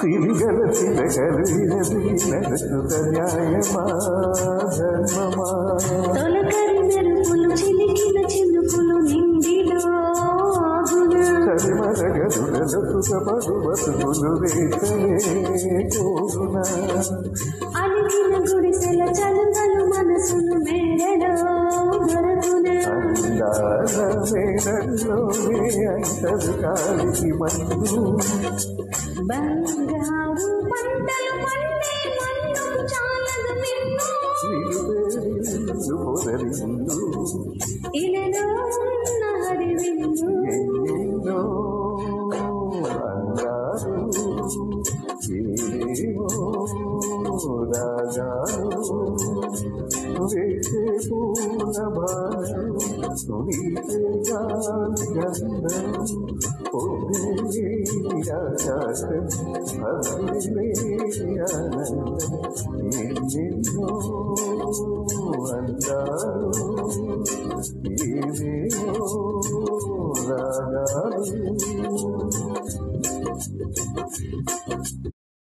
సిరిగల చిరగలినది నడుచుత న్యాయమా ధర్మమా తొలకరి మెరుపులు చిలికిన చినుకులు నిండిలో కరిమరగదులలో సుఖపడు బతుకులు వేసలే కోరునా అలిగిన గుడిసెల చలుగలు మనసులు మేడలో దొరకునా అందాల మేడల్లోనే అంటరు కాలికి మందు బంగారు పంటలు పండే మన్ను చాలదు నిన్ను నిలుపేరు పొదరిందు ఇలలో ఉన్న హరివిందు ఎన్నెన్నో అందాలు ఏవేవో రాగాలు వేసే పూల భారం సునీతే గాలి గంధం పొద్దులే ఆకాశం హద్దులే ఆనందం ఎన్నెన్నో అందాలు ఏవేవో రాగాలు